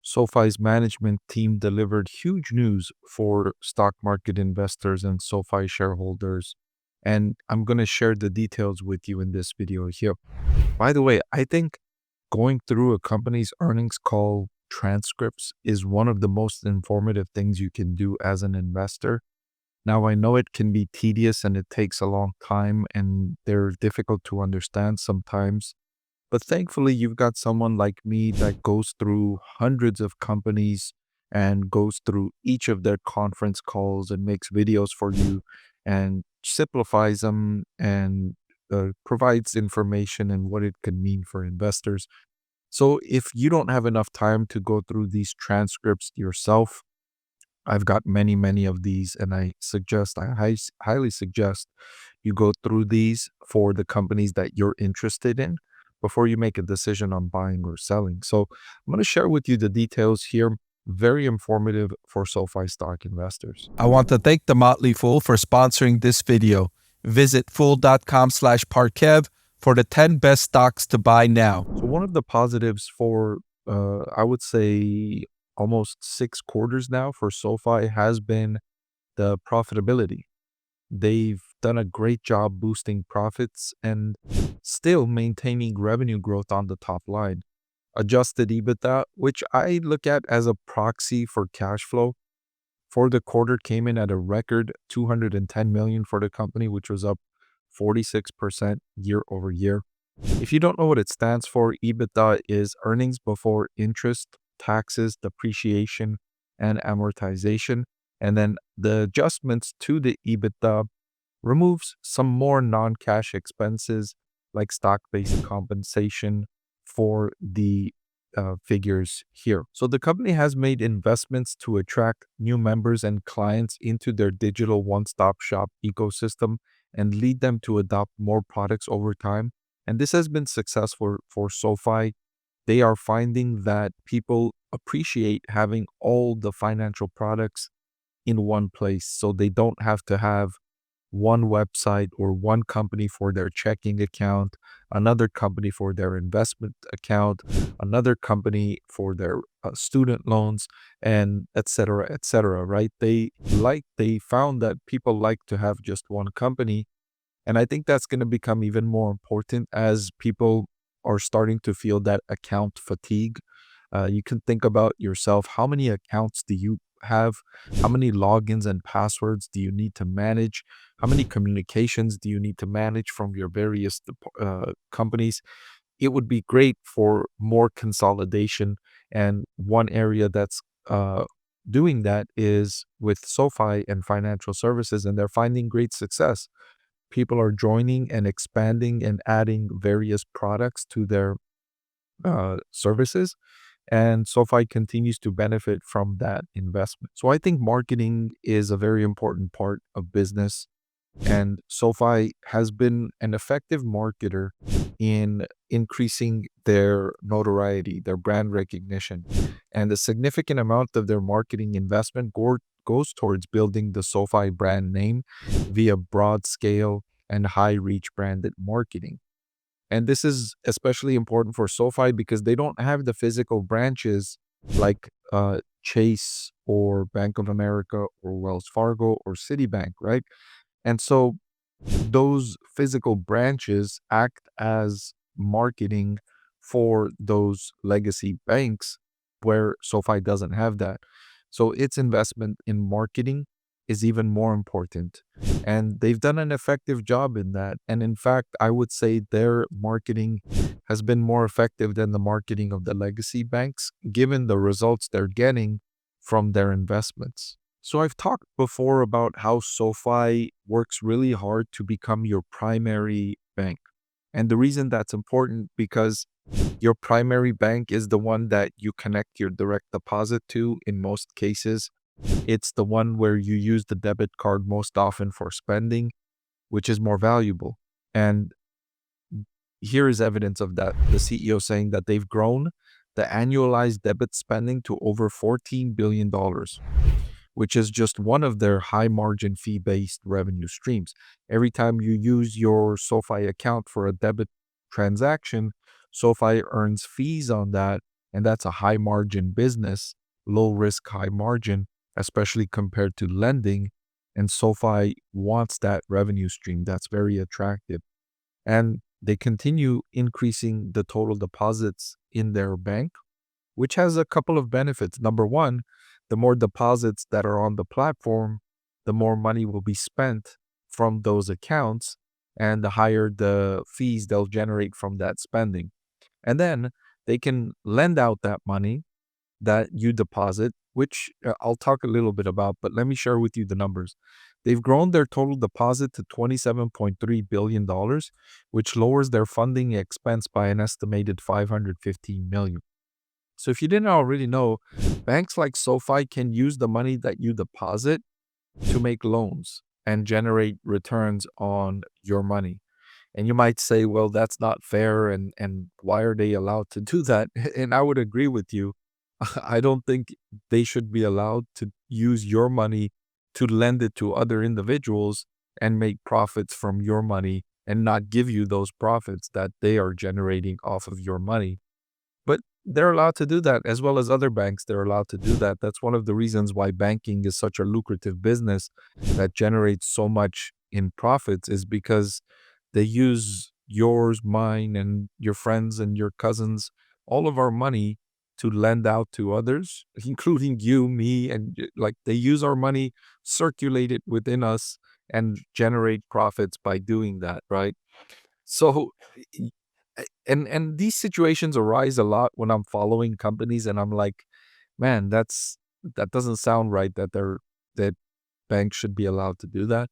SoFi's management team delivered huge news for stock market investors and SoFi shareholders. And I'm going to share the details with you in this video here. By the way, I think going through a company's earnings call transcripts is one of the most informative things you can do as an investor. Now, I know it can be tedious and it takes a long time and they're difficult to understand sometimes. But thankfully, you've got someone like me that goes through hundreds of companies and goes through each of their conference calls and makes videos for you and simplifies them and provides information and what it could mean for investors. So if you don't have enough time to go through these transcripts yourself, I've got many, many of these, and I highly suggest you go through these for the companies that you're interested in before you make a decision on buying or selling. So I'm going to share with you the details here. Very informative for SoFi stock investors. I want to thank The Motley Fool for sponsoring this video. Visit fool.com/Parkev for the 10 best stocks to buy now. So one of the positives for, I would say, almost 6 quarters now for SoFi has been the profitability. They've done a great job boosting profits and still maintaining revenue growth on the top line. Adjusted EBITDA, which I look at as a proxy for cash flow, for the quarter came in at a record 210 million for the company, which was up 46% year over year. If you don't know what it stands for, EBITDA is earnings before interest, taxes, depreciation, and amortization. And then the adjustments to the EBITDA removes some more non-cash expenses like stock-based compensation for the figures here. So the company has made investments to attract new members and clients into their digital one-stop shop ecosystem and lead them to adopt more products over time. And this has been successful for SoFi. They are finding that people appreciate having all the financial products in one place. So they don't have to have one website or one company for their checking account, another company for their investment account, another company for their student loans, and et cetera, right? They found that people like to have just one company. And I think that's going to become even more important as people are starting to feel that account fatigue. You can think about yourself. How many accounts do you have? How many logins and passwords do you need to manage? How many communications do you need to manage from your various companies? It would be great for more consolidation. And one area that's doing that is with SoFi and financial services, and they're finding great success. People are joining and expanding and adding various products to their services. And SoFi continues to benefit from that investment. So I think marketing is a very important part of business. And SoFi has been an effective marketer in increasing their notoriety, their brand recognition. And a significant amount of their marketing investment goes towards building the SoFi brand name via broad scale and high reach branded marketing. And this is especially important for SoFi because they don't have the physical branches like Chase or Bank of America or Wells Fargo or Citibank, right? And so those physical branches act as marketing for those legacy banks where SoFi doesn't have that. So its investment in marketing is even more important. And they've done an effective job in that. And in fact, I would say their marketing has been more effective than the marketing of the legacy banks, given the results they're getting from their investments. So I've talked before about how SoFi works really hard to become your primary bank. And the reason that's important because your primary bank is the one that you connect your direct deposit to in most cases. It's the one where you use the debit card most often for spending, which is more valuable. And here is evidence of that. The CEO saying that they've grown the annualized debit spending to over $14 billion, which is just one of their high margin fee-based revenue streams. Every time you use your SoFi account for a debit transaction, SoFi earns fees on that And that's a high margin business, low risk, high margin, especially compared to lending. And SoFi wants that revenue stream. That's very attractive. And they continue increasing the total deposits in their bank, which has a couple of benefits. Number one, the more deposits that are on the platform, the more money will be spent from those accounts and the higher the fees they'll generate from that spending. And then they can lend out that money that you deposit, which I'll talk a little bit about, but let me share with you the numbers. They've grown their total deposit to $27.3 billion, dollars, which lowers their funding expense by an estimated 515 million. So if you didn't already know, banks like SoFi can use the money that you deposit to make loans and generate returns on your money. And you might say, well, that's not fair. And why are they allowed to do that? And I would agree with you. I don't think they should be allowed to use your money to lend it to other individuals and make profits from your money and not give you those profits that they are generating off of your money. But they're allowed to do that as well as other banks. They're allowed to do that. That's one of the reasons why banking is such a lucrative business that generates so much in profits is because they use yours, mine, and your friends and your cousins, all of our money to lend out to others, including you, me, and like they use our money, circulate it within us, and generate profits by doing that, right? So, y- and these situations arise a lot when I'm following companies, and I'm like, man, that doesn't sound right that banks should be allowed to do that.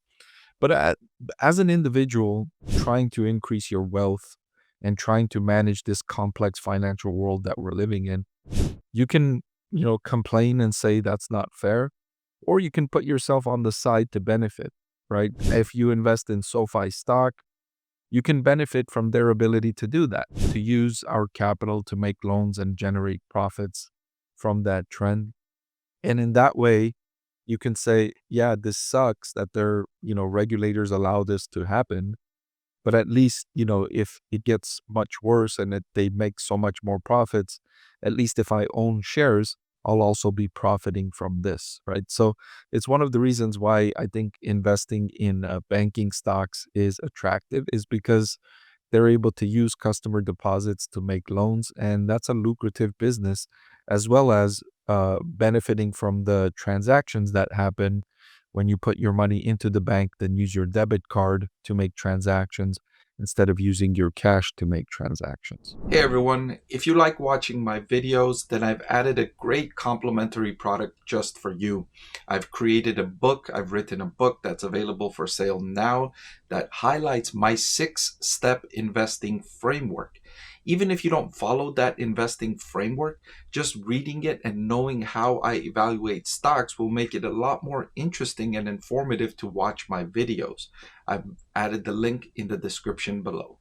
But as an individual trying to increase your wealth and trying to manage this complex financial world that we're living in, you can, complain and say that's not fair, or you can put yourself on the side to benefit, right? If you invest in SoFi stock, you can benefit from their ability to do that, to use our capital to make loans and generate profits from that trend. And in that way, you can say, yeah, this sucks that their, regulators allow this to happen. But at least, if it gets much worse and they make so much more profits, at least if I own shares, I'll also be profiting from this, right? So it's one of the reasons why I think investing in banking stocks is attractive, is because they're able to use customer deposits to make loans, and that's a lucrative business, as well as benefiting from the transactions that happen when you put your money into the bank, then use your debit card to make transactions instead of using your cash to make transactions. Hey everyone, if you like watching my videos, then I've added a great complimentary product just for you. I've written a book that's available for sale now that highlights my 6-step investing framework. Even if you don't follow that investing framework, just reading it and knowing how I evaluate stocks will make it a lot more interesting and informative to watch my videos. I've added the link in the description below.